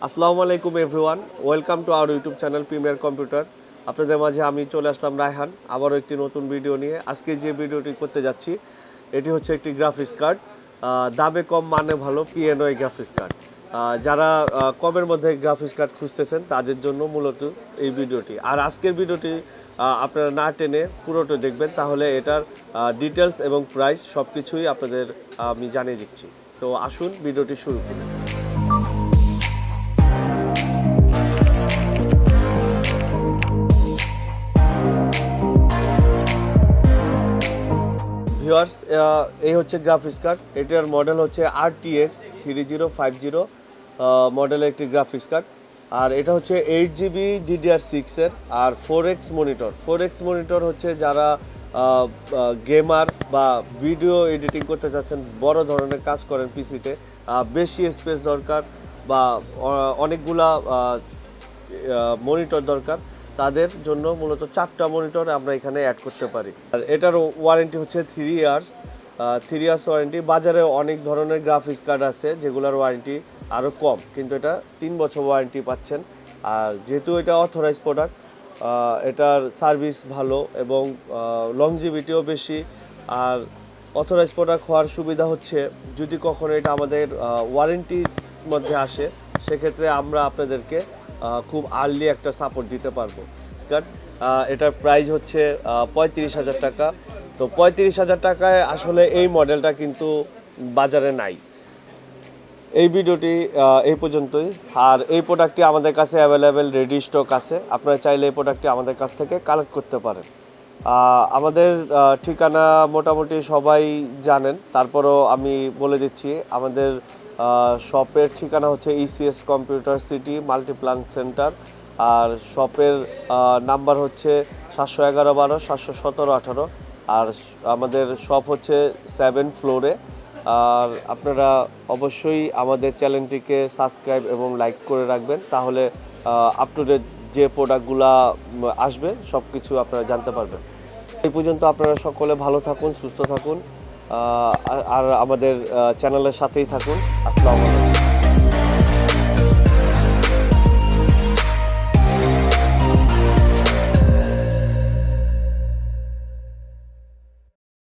আসসালামু আলাইকুম everyone, welcome to our YouTube channel premier computer. আপনাদের মাঝে আমি চলে আসলাম রায়হান, আবারও একটি নতুন ভিডিও নিয়ে। আজকে যে ভিডিওটি করতে যাচ্ছি এটি হচ্ছে একটি গ্রাফিক্স কার্ড, দামে কম মানে ভালো PNY গ্রাফিক্স কার্ড। যারা কমের মধ্যে গ্রাফিক্স কার্ড খুঁজতেছেন তাদের জন্য মূলত এই ভিডিওটি। আর আজকের ভিডিওটি আপনারা না টেনে পুরোটা দেখবেন, তাহলে এটার ডিটেলস এবং প্রাইস সব কিছুই আপনাদের আমি জানিয়ে দিচ্ছি। তো আসুন ভিডিওটি শুরু করি। ভিউয়ার্স, এই হচ্ছে গ্রাফিক্স কার্ড। এটার মডেল হচ্ছে RTX 3050 মডেলের একটি গ্রাফিক্স কার্ড। আর এটা হচ্ছে 8GB DDR6 এর আর 4X মনিটর। 4X মনিটর হচ্ছে যারা গেমার বা ভিডিও এডিটিং করতে চাচ্ছেন, বড় ধরনের কাজ করেন পিসিতে, বেশি স্পেস দরকার বা অনেকগুলা মনিটর দরকার, তাদের জন্য মূলত 4টা মনিটর আমরা এখানে অ্যাড করতে পারি। আর এটার ওয়ারেন্টি হচ্ছে 3 ইয়ার্স। 3 years warranty. বাজারে অনেক ধরনের গ্রাফিক্স কার্ড আছে যেগুলোর ওয়ারেন্টি আরও কম, কিন্তু এটা 3 বছর ওয়ারেন্টি পাচ্ছেন। আর যেহেতু এটা অথরাইজ প্রোডাক্ট, এটার সার্ভিস ভালো এবং লংজিভিটিও বেশি। আর অথরাইজ প্রোডাক্ট হওয়ার সুবিধা হচ্ছে যদি কখনো এটা আমাদের ওয়ারেন্টির মধ্যে আসে, সেক্ষেত্রে আমরা আপনাদেরকে খুব আর্লি একটা সাপোর্ট দিতে পারবো। এটার প্রাইস হচ্ছে 35,000 টাকা। তো 35,000 টাকায় আসলে এই মডেলটা কিন্তু বাজারে নাই। এই ভিডিওটি এই পর্যন্তই। আর এই প্রোডাক্টটি আমাদের কাছে অ্যাভেলেবেল রেডি স্টক আছে, আপনারা চাইলে এই প্রোডাক্টটি আমাদের কাছ থেকে কালেক্ট করতে পারেন। আমাদের ঠিকানা মোটামুটি সবাই জানেন, তারপরও আমি বলে দিচ্ছি। আমাদের শপের ঠিকানা হচ্ছে ECS কম্পিউটার সিটি মাল্টিপ্লান সেন্টার। আর শপের নাম্বার হচ্ছে 711-12 717-18। আর আমাদের শপ হচ্ছে 7 ফ্লোরে। আর আপনারা অবশ্যই আমাদের চ্যানেলটিকে সাবস্ক্রাইব এবং লাইক করে রাখবেন, তাহলে আপ টু ডেট যে প্রোডাক্টগুলো আসবে সব কিছু আপনারা জানতে পারবেন। এই পর্যন্ত আপনারা সকলে ভালো থাকুন, সুস্থ থাকুন, আর আমাদের চ্যানেলের সাথেই থাকুন। আসসালামু আলাইকুম।